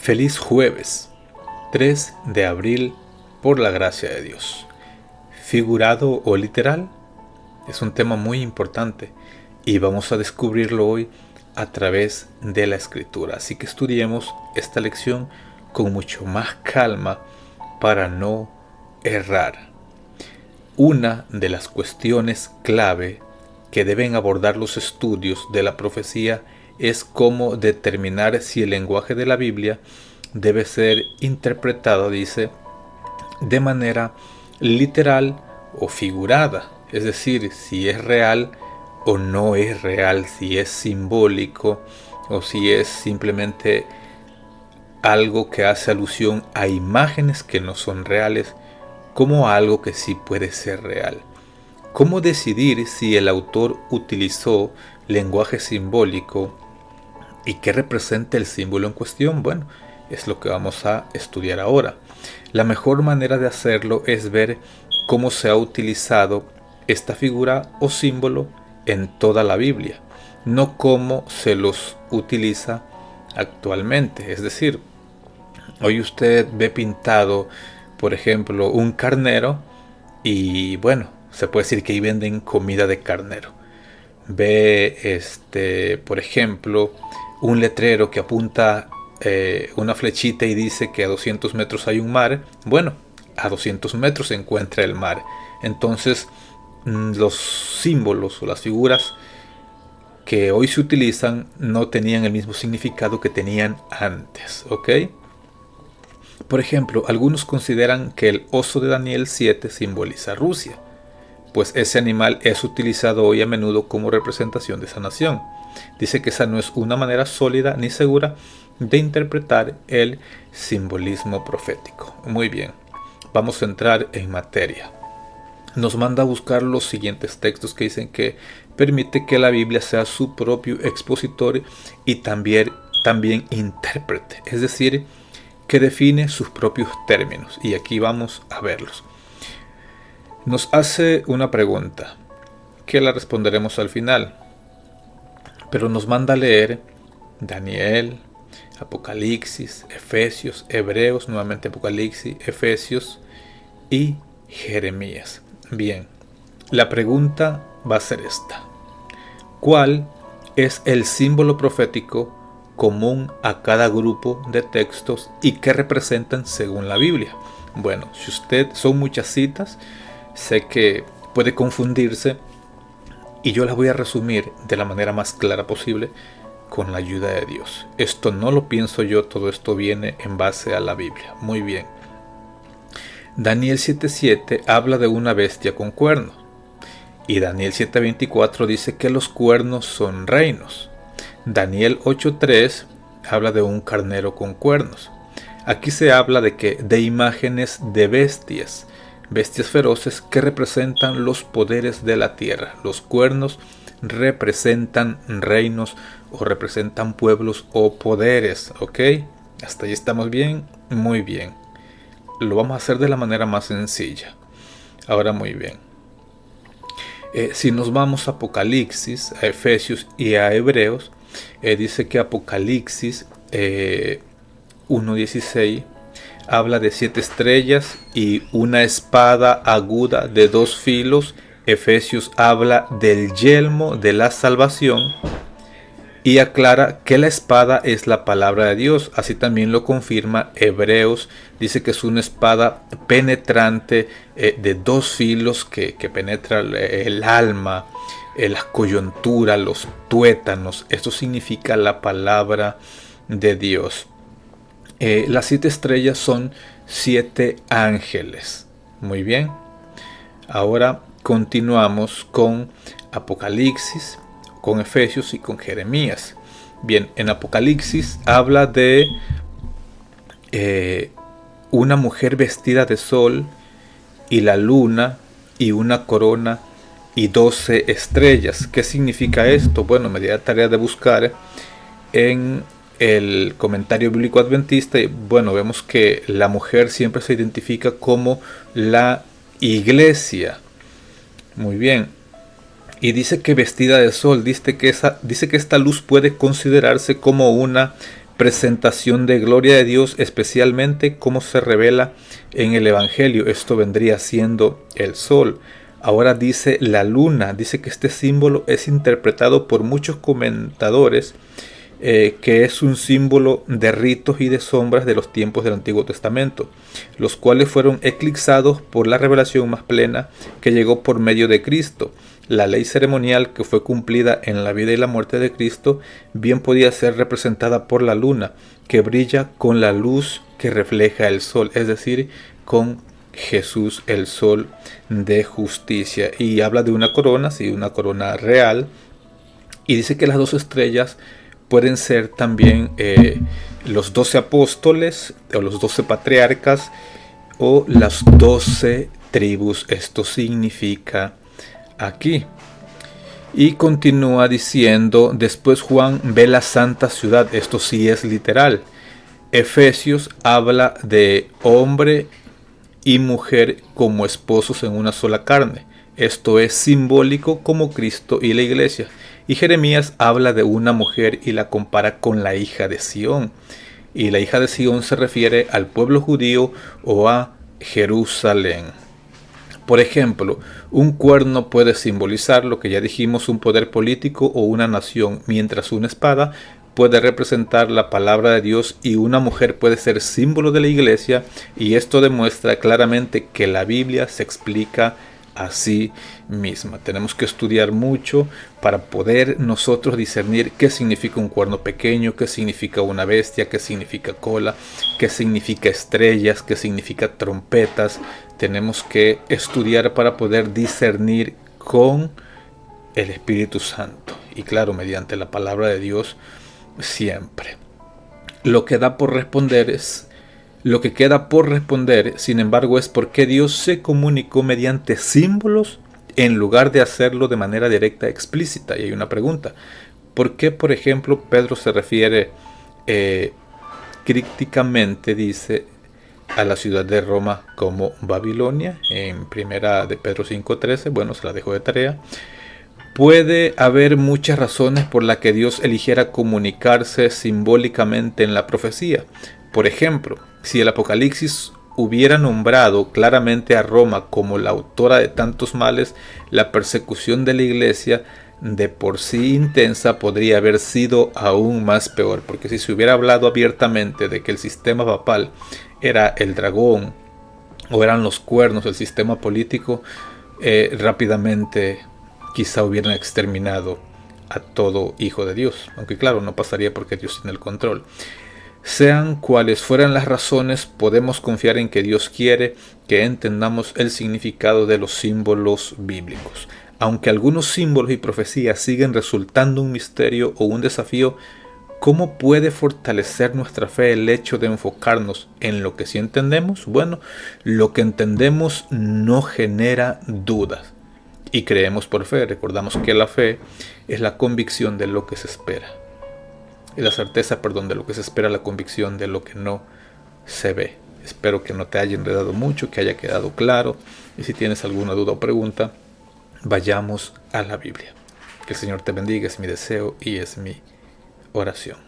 Feliz jueves, 3 de abril, por la gracia de Dios. Figurado o literal es un tema muy importante y vamos a descubrirlo hoy a través de la escritura. Así que estudiemos esta lección con mucho más calma para no errar. Una de las cuestiones clave que deben abordar los estudios de la profecía es cómo determinar si el lenguaje de la Biblia debe ser interpretado, dice, de manera literal o figurada, es decir, si es real o no es real, si es simbólico o si es simplemente algo que hace alusión a imágenes que no son reales, como algo que sí puede ser real. ¿Cómo decidir si el autor utilizó lenguaje simbólico y qué representa el símbolo en cuestión? Bueno, es lo que vamos a estudiar ahora. La mejor manera de hacerlo es ver cómo se ha utilizado esta figura o símbolo en toda la Biblia, no cómo se los utiliza actualmente. Es decir, hoy usted ve pintado, por ejemplo, un carnero y bueno, se puede decir que ahí venden comida de carnero. Ve, por ejemplo, un letrero que apunta una flechita y dice que a 200 metros hay un mar. Bueno, a 200 metros se encuentra el mar. Entonces, los símbolos o las figuras que hoy se utilizan no tenían el mismo significado que tenían antes, ¿ok? Por ejemplo, algunos consideran que el oso de Daniel 7 simboliza Rusia, pues ese animal es utilizado hoy a menudo como representación de esa nación. Dice que esa no es una manera sólida ni segura de interpretar el simbolismo profético. Muy bien, vamos a entrar en materia. Nos manda a buscar los siguientes textos que dicen que permite que la Biblia sea su propio expositor y también intérprete, es decir, que define sus propios términos. Y aquí vamos a verlos. Nos hace una pregunta, que la responderemos al final, pero nos manda a leer Daniel, Apocalipsis, Efesios, Hebreos, nuevamente Apocalipsis, Efesios y Jeremías. Bien, la pregunta va a ser esta: ¿cuál es el símbolo profético común a cada grupo de textos y qué representan según la Biblia? Bueno, si usted son muchas citas, sé que puede confundirse y yo las voy a resumir de la manera más clara posible con la ayuda de Dios. Esto no lo pienso yo, todo esto viene en base a la Biblia. Muy bien. Daniel 7:7 habla de una bestia con cuernos y Daniel 7:24 dice que los cuernos son reinos. Daniel 8:3 habla de un carnero con cuernos. Aquí se habla de imágenes de bestias feroces que representan los poderes de la tierra. Los cuernos representan reinos o representan pueblos o poderes, ¿ok? Hasta ahí estamos bien, muy bien. Lo vamos a hacer de la manera más sencilla. Ahora muy bien. Si nos vamos a Apocalipsis, a Efesios y a Hebreos, dice que Apocalipsis 1:16 habla de 7 estrellas y una espada aguda de 2 filos. Efesios habla del yelmo de la salvación y aclara que la espada es la palabra de Dios. Así también lo confirma Hebreos. Dice que es una espada penetrante de 2 filos que penetra el alma, las coyunturas, los tuétanos. Esto significa la palabra de Dios. Las 7 estrellas son 7 ángeles. Muy bien. Ahora continuamos con Apocalipsis, con Efesios y con Jeremías. Bien, en Apocalipsis habla de una mujer vestida de sol y la luna y una corona y 12 estrellas. ¿Qué significa esto? Bueno, me di la tarea de buscar en el comentario bíblico adventista y bueno, vemos que la mujer siempre se identifica como la iglesia. Muy bien. Y dice que vestida de sol, dice que esta luz puede considerarse como una presentación de gloria de Dios, especialmente como se revela en el Evangelio. Esto vendría siendo el sol. Ahora dice la luna, dice que este símbolo es interpretado por muchos comentadores que es un símbolo de ritos y de sombras de los tiempos del Antiguo Testamento, los cuales fueron eclipsados por la revelación más plena que llegó por medio de Cristo. La ley ceremonial que fue cumplida en la vida y la muerte de Cristo bien podía ser representada por la luna, que brilla con la luz que refleja el sol, es decir, con Jesús, el sol de justicia. Y habla de una corona, sí, una corona real, y dice que las dos estrellas pueden ser también los 12 apóstoles o los 12 patriarcas o las 12 tribus. Esto significa aquí. Y continúa diciendo, después Juan ve la santa ciudad. Esto sí es literal. Efesios habla de hombre y mujer como esposos en una sola carne. Esto es simbólico como Cristo y la iglesia. Y Jeremías habla de una mujer y la compara con la hija de Sión. Y la hija de Sión se refiere al pueblo judío o a Jerusalén. Por ejemplo, un cuerno puede simbolizar lo que ya dijimos, un poder político o una nación, mientras una espada puede representar la palabra de Dios y una mujer puede ser símbolo de la iglesia, y esto demuestra claramente que la Biblia se explica a sí misma. Tenemos que estudiar mucho para poder nosotros discernir qué significa un cuerno pequeño, qué significa una bestia, qué significa cola, qué significa estrellas, qué significa trompetas. Tenemos que estudiar para poder discernir con el Espíritu Santo y claro, mediante la palabra de Dios siempre. Lo que queda por responder, sin embargo, es por qué Dios se comunicó mediante símbolos en lugar de hacerlo de manera directa, explícita. Y hay una pregunta. ¿Por qué, por ejemplo, Pedro se refiere crípticamente, dice, a la ciudad de Roma como Babilonia? En primera de Pedro 5:13, bueno, se la dejo de tarea. Puede haber muchas razones por las que Dios eligiera comunicarse simbólicamente en la profecía. Por ejemplo, si el Apocalipsis hubiera nombrado claramente a Roma como la autora de tantos males, la persecución de la iglesia, de por sí intensa, podría haber sido aún más peor, porque si se hubiera hablado abiertamente de que el sistema papal era el dragón o eran los cuernos, el sistema político, rápidamente quizá hubieran exterminado a todo hijo de Dios, aunque claro, no pasaría porque Dios tiene el control. Sean cuales fueran las razones, podemos confiar en que Dios quiere que entendamos el significado de los símbolos bíblicos. Aunque algunos símbolos y profecías siguen resultando un misterio o un desafío, ¿cómo puede fortalecer nuestra fe el hecho de enfocarnos en lo que sí entendemos? Bueno, lo que entendemos no genera dudas y creemos por fe. Recordamos que la fe es la convicción de lo que se espera. Y la certeza, de lo que se espera, la convicción de lo que no se ve. Espero que no te haya enredado mucho, que haya quedado claro. Y si tienes alguna duda o pregunta, vayamos a la Biblia. Que el Señor te bendiga, es mi deseo y es mi oración.